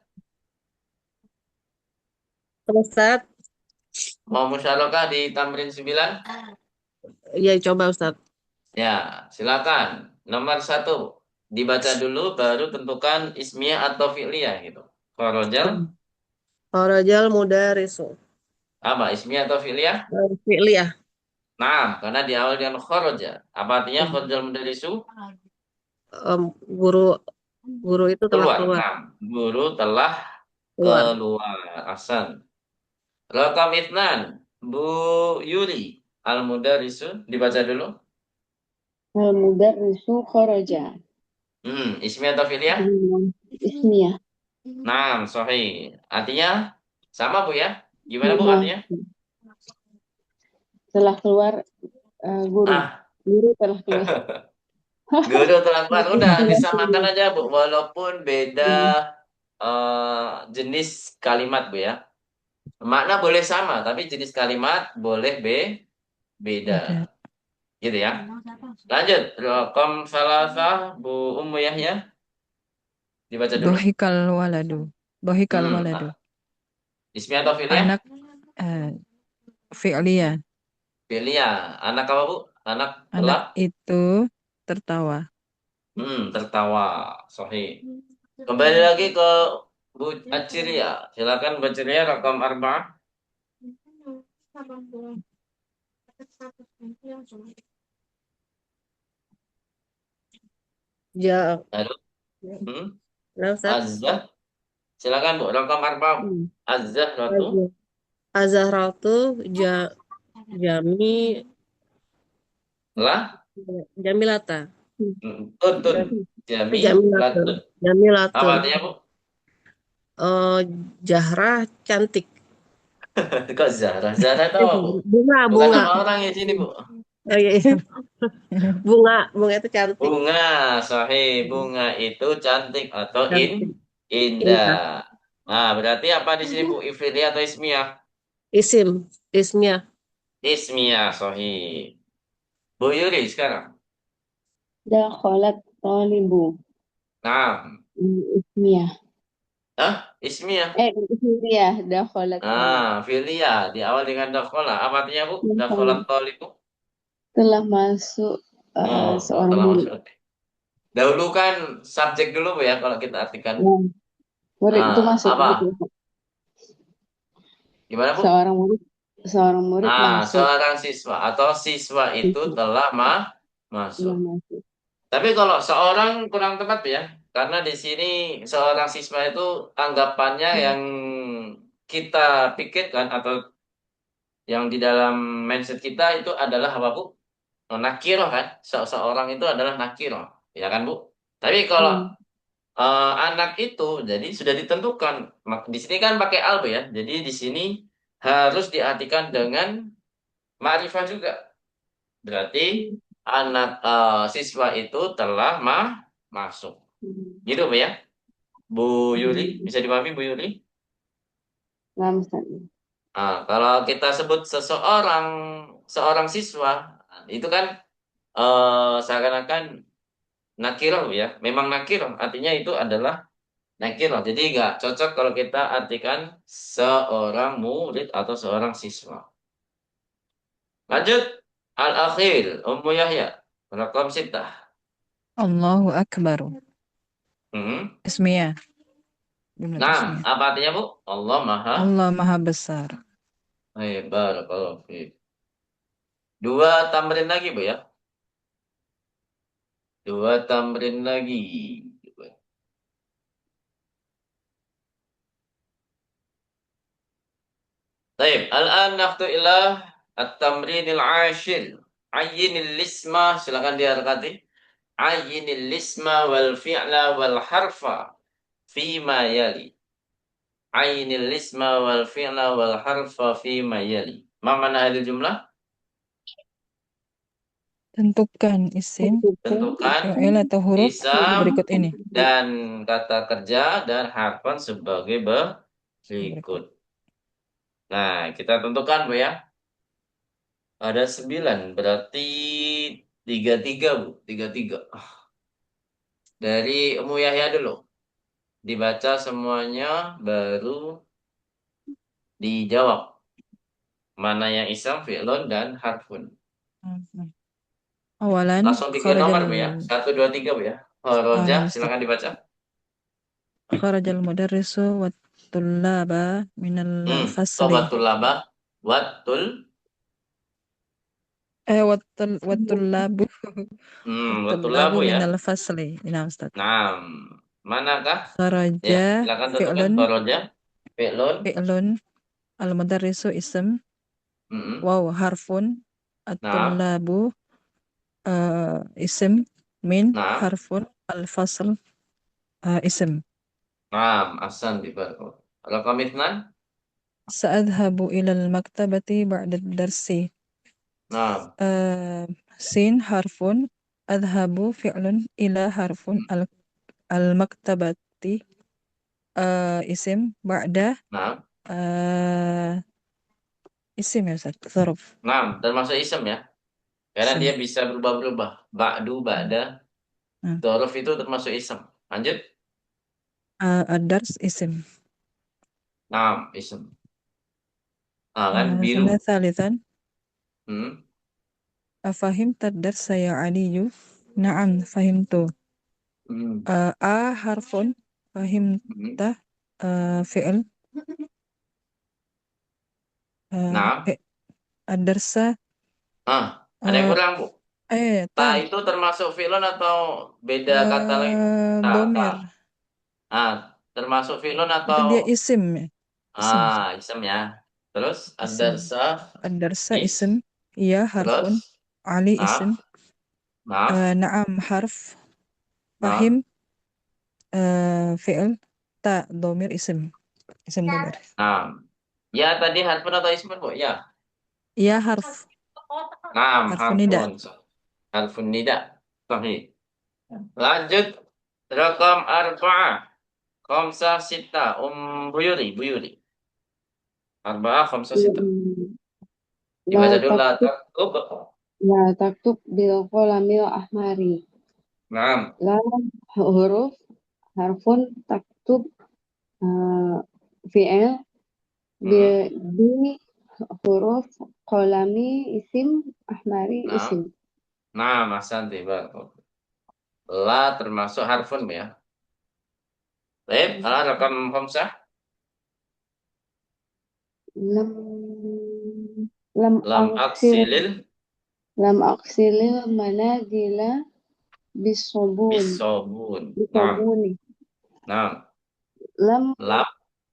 Ustaz, mau musyarakah di tamrin 9? iya coba Ustaz. Ya, silakan. Nomor satu. Dibaca dulu, baru tentukan ismiyah atau fi'liyah gitu. Kharajal, Kharajal mudarisu. apa? Ismiyah atau fi'liyah? Fi'liyah. Nah, karena di awal dengan kharaja. Apa artinya kharajal mudarisu? Em, guru guru itu telah Keluar. keluar. Nah, guru telah Keluar. keluar. Asan. Rakam itnan. Bu Yuri. Al-mudarisu. Dibaca dulu. Al-mudarrisu kharaja. Ismiyah atau fi'liyah? Ismiyah. Nah, sahih. Artinya sama Bu ya? Gimana Bu Sama. artinya? Telah keluar guru. Ah, Guru telah keluar. guru telah keluar. Udah Telah disamakan keluar. aja Bu, walaupun beda Hmm. jenis kalimat Bu ya. Makna boleh sama, tapi jenis kalimat boleh beda. Beda. Gitu ya. Lanjut, Rokom Salasah Bu Ummu Yahya dibaca dulu. Dohikal waladu. Dohikal waladu. Ismi atau filia? Anak eh, fi'liyah. Filia. Anak apa Bu? Anak Anak telah itu tertawa. tertawa. Sahih. Kembali lagi ke Bu Aciria. Silakan Bu Aciria rakam arba'ah. Ja, Halo. Hmm. nah, Ustaz. Azzah. Silakan Bu rakam arba'ah. Hmm. Azzah ratu. Azharatu ja, Jami Lah. Jamilata. Tuntun. Hmm. Jami. Jamilatun. Latun. Apa Jamilatun. artinya Bu? Eh, Jahrah cantik. Kok Zahra? Zahra itu apa Bu? Bunga, Bukan bunga. nama orang ya sini Bu. Iya, iya. Bunga, bunga itu cantik. Bunga, sahih. Bunga itu cantik atau Cantik. indah. Indah. Nah, berarti apa di sini Bu? Ifili atau ismiyah? Isim, ismnya. Ismiyah, sahih. Bu Yuri sekarang. Dakhalat talibu. Nah, Ismiyah. ismiyah. Ismiyah. Dakhalat talib. Filia di awal dengan dakhola. Apa artinya Bu? Dakholat tolibu. Telah masuk Oh, seorang telah murid. masuk. Dahulu kan subjek dulu Bu ya kalau kita artikan. Ya, murid itu masuk Apa? gitu. Gimana Bu? Seorang murid masuk. Seorang siswa atau siswa itu telah Telah masuk. masuk. Tapi kalau seorang kurang tepat ya, karena di sini seorang siswa itu anggapannya yang kita pikirkan atau yang di dalam mindset kita itu adalah apa Bu? Nakiro kan? Seorang itu adalah nakiro, ya kan Bu? Tapi kalau Hmm. anak itu jadi sudah ditentukan. Di sini kan pakai al Bu ya. Jadi di sini harus diartikan dengan ma'rifah juga. Berarti anak siswa itu telah masuk. Gitu Bu ya. Bu Yuli, bisa dipahami Bu Yuli? Nah, misalnya. Kalau kita sebut seorang siswa, itu kan seakan-akan nakirah Bu ya. Memang nakirah, artinya itu adalah nakirah. Jadi nggak cocok kalau kita artikan seorang murid atau seorang siswa. Lanjut, al-akhir, Ummu Yahya, rakam sitah. Allahu Akbar. Hmm. Ismiyah. Jumlah Nah, ismiyah. apa artinya Bu? Allah Maha Allah Maha Besar. Barakallahu fiik. Dua tamrin lagi Bu ya. Dua tamrin lagi. Baik, al-an naftu ila at-tamrinil ashir. Ayyinil lisma, silakan diharkati. Ayyinil lisma wal fi'la wal harfa fima yali. Ayyinil lisma wal fi'la wal harfa fima yali. Ma mana hadil jumlah? Tentukan isim, Tentukan fi'il atau huruf isam berikut ini. dan kata kerja dan harfan sebagai berikut. Nah, kita tentukan Bu ya. Ada 9, berarti 33 Bu. 33. Dari Ummu Yahya dulu. Dibaca semuanya, baru dijawab. Mana yang isam, fi'lun, dan harfun. Awalan Langsung tiga kharajal nomor Bu ya. 1, 2, 3 Bu ya. Roja, ya Ustaz. silakan dibaca. Kharajal mudarrisu wat tullaba minal fasli. Sobatul laba. Watul. Wat tullabu wat Watul tullabu labu ya. minal fasli. Nah, Ustaz. Nah, manakah? Ya, Kharaja silakan tentukan fi'lun koroja. Fi'lun. fi'lun al mudarrisu ism Mm-mm. waw harfun Nah, at-tullabu ism min nah, harfun al-fasl ism. nah, asan di baru. Rakam ithnan. Sa'adhabu ilal maktabati ba'da darsi. Nah, Sin harfun adhabu fi'lun ila harfun al-maktabati isim ba'da nah, isim ya Ustaz. Dzarf. nah, termasuk isem ya. Karena Isim. dia bisa berubah-berubah. Ba'du, ba'da, Nah, dzaraf itu termasuk isem. Lanjut. ad-dars isim. Nah, isem. Ah, kan biru. Thalithan Hmm. afahim tad-darsa ya Aliyu. Na'am fahimtu. Hmm. Harfun Hmm. fahimta fi'l Nah, ad-darsa ada yang uh, kurang Bu. Ta ta itu termasuk filon atau beda kata lagi? Ta, ta. domer Ah, termasuk filon itu atau dia isim ya. Isim isem ya. Terus isim ad-darsa ad-darsa is. isim iya Terus harfun Ali isim nah, nah, na'am harf fahim nah, fi'l ta domir isim domir nah. Ya tadi harfun atau ismun Bu? Ya. iya harf Nah, harfun nida harfun. Harfun nida. Sahih. Lanjut. Rakam arba'ah. Khamsah sita. Buyuri. Buyuri. Arba'ah khamsah sita. La Dibaca dulu lah. taktub Taktub. la taktub bil qalamil ahmari. Nah. La huruf harfun taktub fi'il bi, Hmm. bi huruf qalami isim ahmari Nah. isim. Nah, Mas Santi. La termasuk harfun ya. Baik. Rakam khamsah. Lam lam Lam aksil aksilil lam aksilil manazila bisobun bisobun. Nah. bisobuni. Nah. Lam Lam.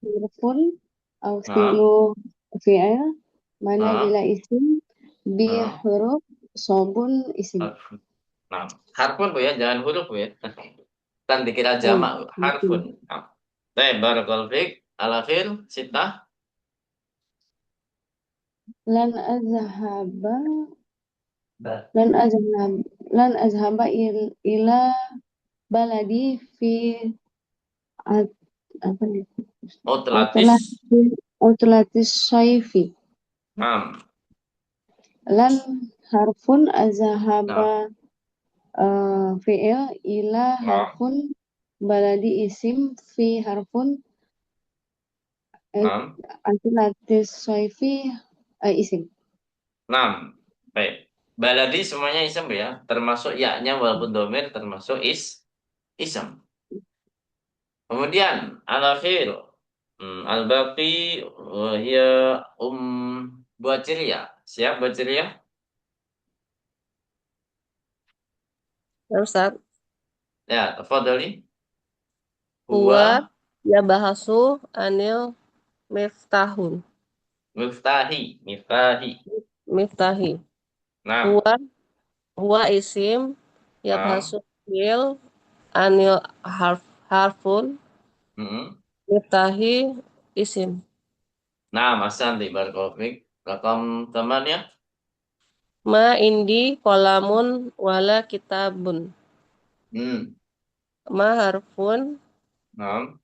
hurufun au Nah. fi'lu fi'il manazila Nah. isim bi Nah. huruf sobun isim. Harfun. Nah. Harfun Bu ya. Jangan huruf Bu ya. Kan dikira Oh, jamak Bu. Harfun. mungkin. Nah. Baik. Barakallahu fiik. Al-akhir. Sitah. Lan azhaba Ba. lan azhab lan azhaba ila baladi fi apa nih? Utlatis. Utlatis syaifi. Nah. Lan harfun Nah. azhaba fi'il ila Nah. harfun baladi isim fi harfun Nah. utlatis syaifi isim. Nah. Baik. Baladi semuanya isem Bu ya. Termasuk yaknya walaupun domir termasuk isem. Kemudian al-akhir. Al-baqi ya buat ciri ya. Siap buat ciri ya? Ya, Ustaz. Ya, tafadhali. Huwa Huwa ya bahasu anil miftahun. miftahi, miftahi. Miftahi. Nah, Huwa huwa isim ya nah, bahasu fil anil harfun mm. miftahi isim. Nah, Mas Santi Barkovik. Rakam temannya. Ma indi kolamun wala kitabun. Hmm. Ma harfun Nah,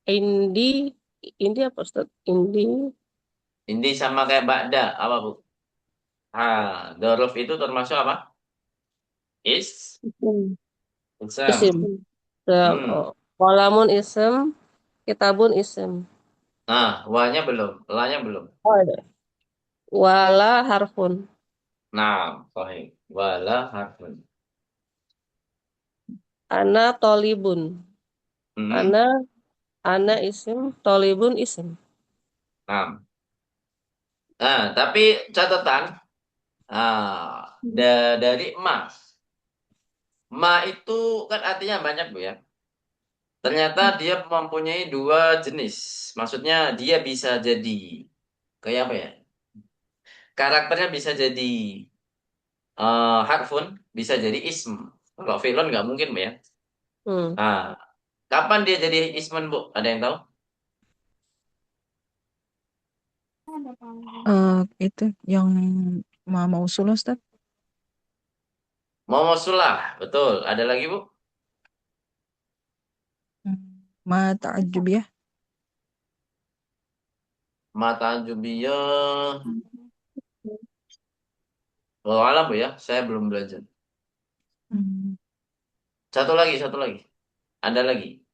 indi indi apa Ustaz? Indi ini sama kayak Ba'da, apa Bu? Dorof itu termasuk apa? Isim. isim. Isem. Oh. Hmm. Kolamun isim, kitabun isim. Nah, wanya belum, lanya belum. Oh, ada. Wala harfun. Nah, sahih. wala harfun. Ana tolibun. Hmm. Ana isim, tolibun isim. Nah, tapi catatan dari ma. Ma itu kan artinya banyak Bu ya. Ternyata dia mempunyai dua jenis. Maksudnya dia bisa jadi kayak apa ya? Karakternya bisa jadi harfun, bisa jadi ism. Kalau fi'lun nggak mungkin Bu ya. Hmm. Nah, kapan dia jadi ismen Bu? Ada yang tahu? Itu yang mausul Ustaz. Mausulah, betul. Ada lagi Bu? Ma ta'ajjub ya. Mata jubiyah. Oh, alam Bu ya. Saya belum belajar. Hmm. Satu lagi. Ada lagi.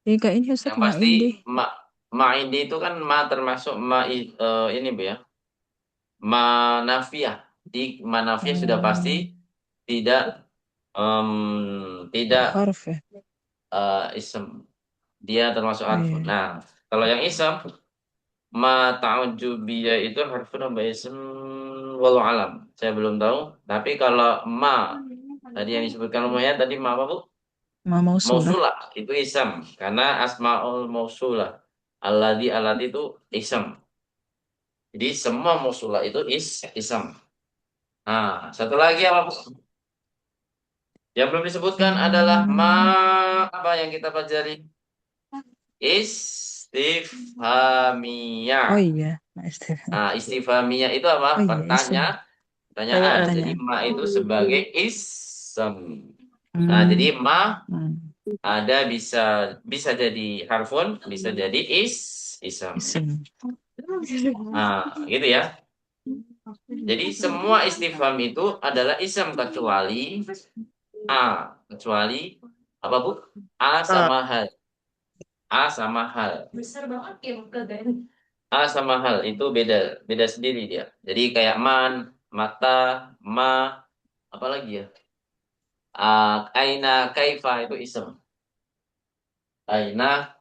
Tiga ini Ustaz Yang pasti Ma'indi. ma ma'indi itu kan ma termasuk ini Bu ya. Manafiyah. Di manafiyah sudah pasti tidak tidak Harf ya. isem. Dia termasuk Oh harfun. iya. Nah, kalau yang isem ma ta'ujubiyah itu harfun apa isem walau alam. Saya belum tahu. Tapi kalau ma tadi yang disebutkan umumnya tadi ma apa Bu? Ma mausulah. Mausulah itu isem karena asmaul mausulah. Alladhi itu isem. Jadi semua mausulah itu isem. Nah, satu lagi apa Bu? Yang belum disebutkan adalah apa yang kita pelajari? Oh Istifhamiyah. iya. Ma istifham. Nah, istifhamiyah itu apa? Oh iya ism. Pertanyaan. Tanyaan. Jadi Pertanyaan. ma itu sebagai isem. Nah, Hmm. jadi ma Hmm. ada bisa bisa jadi harfun, bisa jadi isem. Ism. Nah, gitu ya. Jadi semua istifham itu adalah isem kecuali apa Bu? A Ah, sama hal. A sama hal. A sama hal itu beda, beda sendiri dia. Jadi kayak man, mata, ma, apa lagi ya? Aina, kaifa itu isem. Aina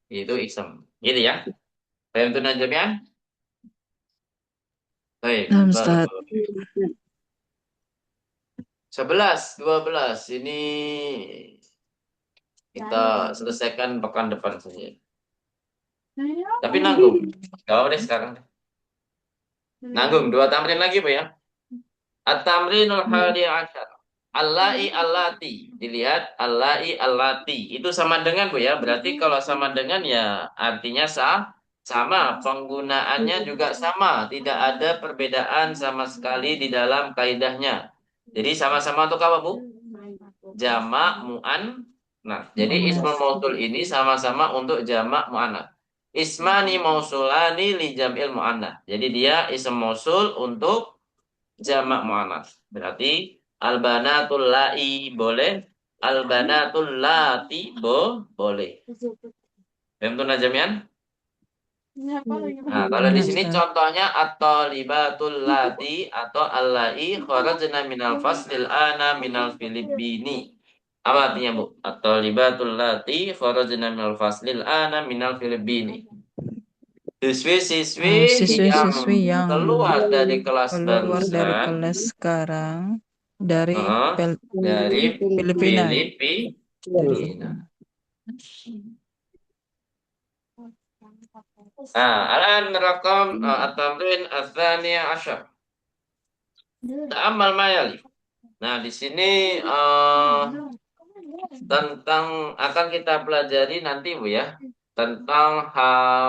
itu isem. Gitu ya. Paham tuh najamian? Baik, Nah, Ustaz. baru. 11, 12. Ini kita selesaikan pekan depan saja. Tapi nanggung. Gak apa deh sekarang. Nanggung. 2 tamrin lagi Pak ya. At-tamrinul hadi asyar. Allai allati. Dilihat allai allati. Itu sama dengan Bu ya. Berarti kalau sama dengan ya artinya sama. Penggunaannya juga sama. Tidak ada perbedaan sama sekali di dalam kaidahnya. Jadi sama-sama untuk apa Bu? Jamak mu'an. Nah, jadi ismul Muannas. mausul ini sama-sama untuk jamak mu'annas. Ismani mausulani li jam'il mu'annas. Jadi dia ism mausul untuk jamak muannas. Berarti albanatul lai boleh, albanatul lati boleh. Paham tuh Najamian? Nah, kalau di Ya sini Ustaz. contohnya at-talibatul lati atau allai kharajna minal faslil ana minal filibini. Apa artinya, Bu? At-talibatul lati kharajna minal faslil ana minal filibini. Siswi-siswi yang Siswi-siswi yang keluar dari kelas keluar dari barusan kelas sekarang dari dari Filipina. Filipina. Alan rakam at-tamrin ats-tsani asyar. Ta'ammal ma yali. Nah, di sini tentang akan kita pelajari nanti Bu ya, tentang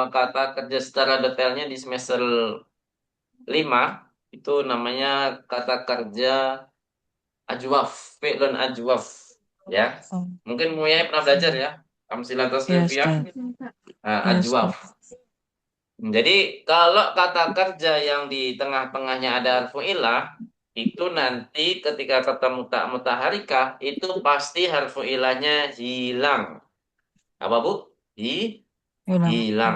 kata kerja secara detailnya di semester 5 itu namanya kata kerja ajwaf, fi'lun ajwaf ya. Oh, Mungkin Muya pernah belajar ya, amsilah ya tasrifiyah, Ustaz. Ya ajwaf. Ustaz. Jadi kalau kata kerja yang di tengah-tengahnya ada harfu ilah itu nanti ketika ketemu tak mutaharikah itu pasti harfu ilahnya hilang. Apa Bu? Hilang. Hilang.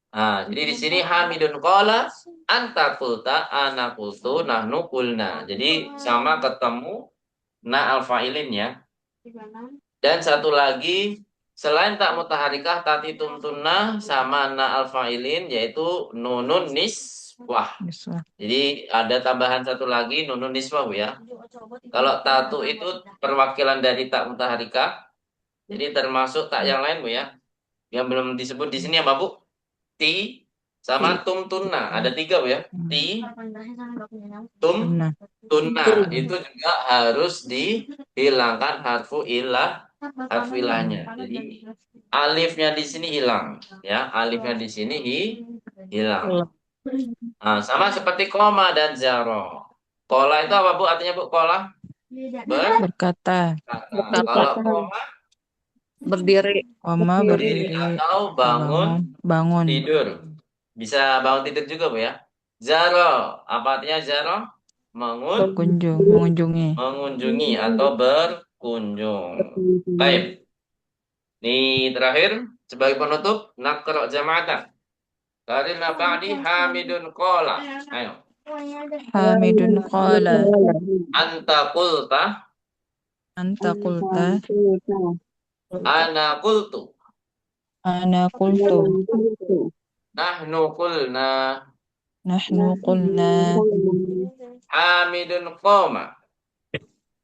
Nah, jadi di sini Hamidun qala anta qulta ana qultu nahnu qulna. Jadi sama ketemu na al fa'ilin ya. Dan satu lagi selain tak mutaharikah tati tumtunna sama na al fa'ilin yaitu nunun niswah. Niswah. Jadi ada tambahan satu lagi nunun niswah Bu ya. Kalau tatu itu perwakilan dari tak mutaharikah. Jadi termasuk tak yang lain Bu ya. Yang belum disebut di sini apa Bu? Ti sama tumtunna. Ada 3 Bu ya. Ti, tum, Tunna. tunna. Itu juga harus dihilangkan harfu ilahnya. Jadi alifnya di sini hilang ya. Alifnya di sini hilang. Nah, sama seperti koma dan zaro. Kola itu apa Bu? Artinya Bu kola? Berkata. Kalau koma Berdiri. Koma berdiri berdiri. atau bangun Bangun. tidur. Bisa bangun tidur juga Bu ya. Zaro, apa artinya zaro? Mengunjungi. Mengunjungi atau berkunjung. Baik. Ini terakhir sebagai penutup nakra jama'atan. Karena ba'di hamidun qala. Ayo. Hamidun qala. Anta qulta, Anta qulta. ana qultu, Ana qultu. nahnu qulna, Nahnu qulna. hamidun qama,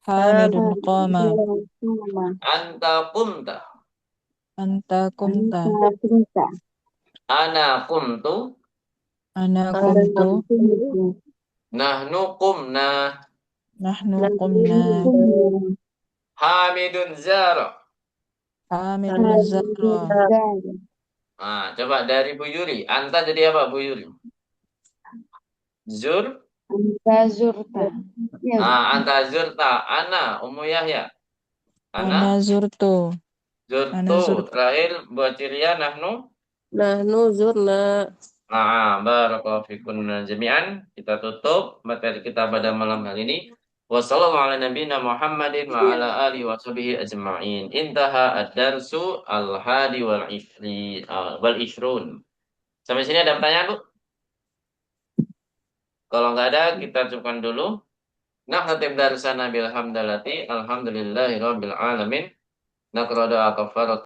Hamidun qama. anta qumta, Anta qumta. ana qumtu, Ana qumtu. nahnu qumna, Nahnu qumna. hamidun zara. Hamidun zara. Nah, coba dari Bu Yuri. Anta jadi apa Bu Yuri? Zur. Anta zurta. Ya, Anta zurta. Ana, Ummu Yahya. Ana zurtu. Ana Zurtu. zurtu. Terakhir buat Ciria, nahnu. Nahnu zurna. Barakallahu fikum jami'an. Kita tutup materi kita pada malam hari ini. Wassalamualaikum Muhammadin wa ala alihi wa sahbihi ajma'in. Intaha ad-darsu al-hadi wal ishrun. Sampai sini ada pertanyaan, Bu? Kalau nggak ada, kita cukupkan dulu. Nah, khatib darsana bilhamdalati. Alhamdulillahi rabbil alamin. Nakra doa kafarat.